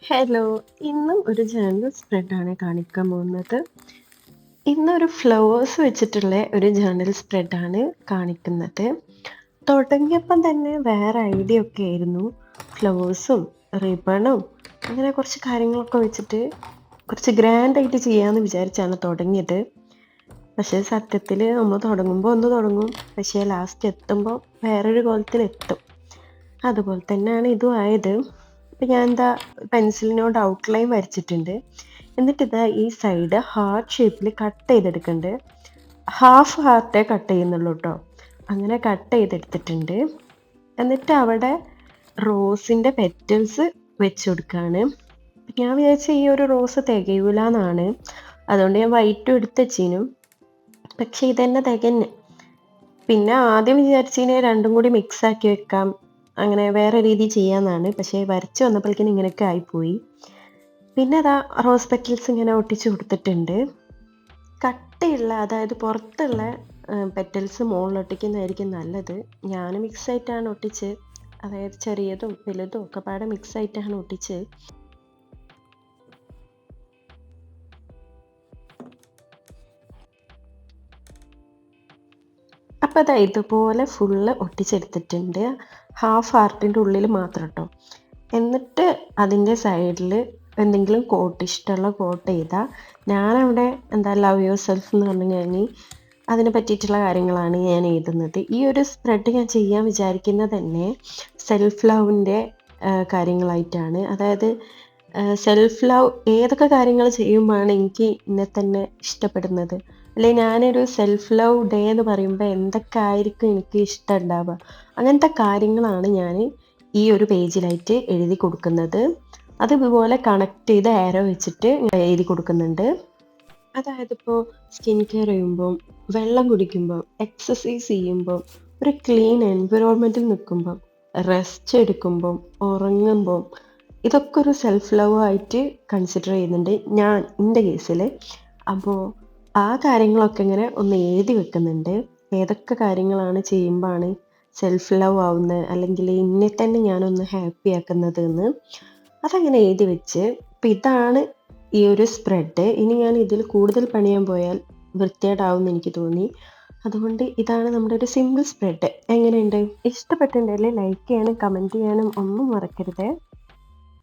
Hello! ഇന്നും ഒരു journal സ്പ്രെഡാണ് കാണിക്കാൻ പോകുന്നത്. ഇന്നൊരു ഫ്ലവേഴ്സ് വെച്ചിട്ടുള്ള ഒരു ജേർണൽ സ്പ്രെഡാണ് കാണിക്കുന്നത്. തുടങ്ങിയപ്പം തന്നെ വേറെ ഐഡിയ ഒക്കെ ആയിരുന്നു. ഫ്ലവേഴ്സും റിബണും അങ്ങനെ കുറച്ച് കാര്യങ്ങളൊക്കെ വെച്ചിട്ട് കുറച്ച് ഗ്രാൻഡായിട്ട് ചെയ്യാമെന്ന് വിചാരിച്ചാണ് തുടങ്ങിയത്. പക്ഷേ സത്യത്തിൽ നമ്മൾ തുടങ്ങുമ്പോൾ ഒന്ന് തുടങ്ങും. പക്ഷേ ലാസ്റ്റ് എത്തുമ്പോൾ വേറൊരു കോലത്തിലെത്തും. അതുപോലെ തന്നെയാണ് ഇതും ആയത്. ഇപ്പം ഞാൻ എന്താ പെൻസിലിനോട് ഔട്ട്ലൈൻ വരച്ചിട്ടുണ്ട്. എന്നിട്ട് ഇതാ ഈ സൈഡ് ഹാർട്ട് ഷേപ്പിൽ കട്ട് ചെയ്തെടുക്കുന്നുണ്ട്. ഹാഫ് ഹാർട്ടേ കട്ട് ചെയ്യുന്നുള്ളൂ കേട്ടോ. അങ്ങനെ കട്ട് ചെയ്തെടുത്തിട്ടുണ്ട്. എന്നിട്ട് അവിടെ റോസിൻ്റെ പെറ്റൽസ് വെച്ച് കൊടുക്കുകയാണ്. ഞാൻ വിചാരിച്ച ഈ ഒരു റോസ് തികയൂല എന്നാണ്. അതുകൊണ്ട് ഞാൻ വൈറ്റും എടുത്ത് വെച്ചീനു. പക്ഷേ ഇതന്നെ തികഞ്ഞ്. പിന്നെ ആദ്യം വിചാരിച്ചതിന് രണ്ടും കൂടി മിക്സ് ആക്കി വെക്കാം, അങ്ങനെ വേറെ രീതി ചെയ്യാമെന്നാണ്. പക്ഷേ വരച്ച് വന്നപ്പോഴേക്കും ഇങ്ങനെയൊക്കെ ആയിപ്പോയി. പിന്നെ അതാ റോസ് പെറ്റൽസ് ഇങ്ങനെ ഒട്ടിച്ച് കൊടുത്തിട്ടുണ്ട്. കട്ടിയുള്ള, അതായത് പുറത്തുള്ള പെറ്റൽസ് മുകളിൽ ഒട്ടിക്കുന്നതായിരിക്കും നല്ലത്. ഞാൻ മിക്സ് ആയിട്ടാണ് ഒട്ടിച്ച്, അതായത് ചെറിയതും വലുതും ഒക്കെ പാടെ മിക്സ് ആയിട്ടാണ് ഒട്ടിച്ച്. അപ്പോൾ അതാ ഇതുപോലെ ഫുള്ള് ഒട്ടിച്ചെടുത്തിട്ടുണ്ട്. ഹാഫ് ഹാർട്ടിൻ്റെ ഉള്ളിൽ മാത്രം കേട്ടോ. എന്നിട്ട് അതിൻ്റെ സൈഡിൽ എന്തെങ്കിലും കോട്ട്, ഇഷ്ടമുള്ള കോട്ട് ചെയ്താൽ, ഞാനവിടെ എന്താ ലവ് യുവർ സെൽഫ് എന്ന് പറഞ്ഞു കഴിഞ്ഞ് അതിനെ പറ്റിയിട്ടുള്ള കാര്യങ്ങളാണ് ഞാൻ എഴുതുന്നത്. ഈ ഒരു സ്പ്രെഡ് ഞാൻ ചെയ്യാൻ വിചാരിക്കുന്നത് തന്നെ സെൽഫ് ലവിൻ്റെ കാര്യങ്ങളായിട്ടാണ്. അതായത് സെൽഫ് ലവ് ഏതൊക്കെ കാര്യങ്ങൾ ചെയ്യുമ്പോഴാണ് എനിക്ക് എന്നെ തന്നെ ഇഷ്ടപ്പെടുന്നത്, അല്ലെങ്കിൽ ഞാനൊരു സെൽഫ് ലവ് ഡേ എന്ന് പറയുമ്പോൾ എന്തൊക്കെ ആയിരിക്കും എനിക്ക് ഇഷ്ടം ഉണ്ടാവുക, അങ്ങനത്തെ കാര്യങ്ങളാണ് ഞാൻ ഈ ഒരു പേജിലായിട്ട് എഴുതി കൊടുക്കുന്നത്. അത് ഇതുപോലെ കണക്ട് ചെയ്ത് ആരോ വെച്ചിട്ട് എഴുതി കൊടുക്കുന്നുണ്ട്. അതായത് ഇപ്പോൾ സ്കിൻ കെയർ ചെയ്യുമ്പോൾ, വെള്ളം കുടിക്കുമ്പോൾ, എക്സസൈസ് ചെയ്യുമ്പോൾ, ഒരു ക്ലീൻ എൻവിറോൺമെൻറ്റിൽ നിൽക്കുമ്പോൾ, റെസ്റ്റ് എടുക്കുമ്പോൾ, ഉറങ്ങുമ്പോൾ, ഇതൊക്കെ ഒരു സെൽഫ് ലവ് ആയിട്ട് കൺസിഡർ ചെയ്യുന്നുണ്ട് ഞാൻ എൻ്റെ കേസിൽ. അപ്പോൾ ആ കാര്യങ്ങളൊക്കെ ഇങ്ങനെ ഒന്ന് എഴുതി വെക്കുന്നുണ്ട്. ഏതൊക്കെ കാര്യങ്ങളാണ് ചെയ്യുമ്പോഴാണ് സെൽഫ് ലവ് ആവുന്നത്, അല്ലെങ്കിൽ എന്നെ തന്നെ ഞാനൊന്ന് ഹാപ്പി ആക്കുന്നത് എന്ന് അതങ്ങനെ എഴുതി വെച്ച്. അപ്പം ഇതാണ് ഈ ഒരു സ്പ്രെഡ്. ഇനി ഞാൻ ഇതിൽ കൂടുതൽ പണിയാൻ പോയാൽ വൃത്തികേടാവുമെന്ന് എനിക്ക് തോന്നി. അതുകൊണ്ട് ഇതാണ് നമ്മുടെ ഒരു സിമ്പിൾ സ്പ്രെഡ്. എങ്ങനെയുണ്ട്? ഇഷ്ടപ്പെട്ടിട്ടുണ്ടെങ്കിൽ ലൈക്ക് ചെയ്യാനും കമൻറ്റ് ചെയ്യാനും ഒന്നും മറക്കരുത്.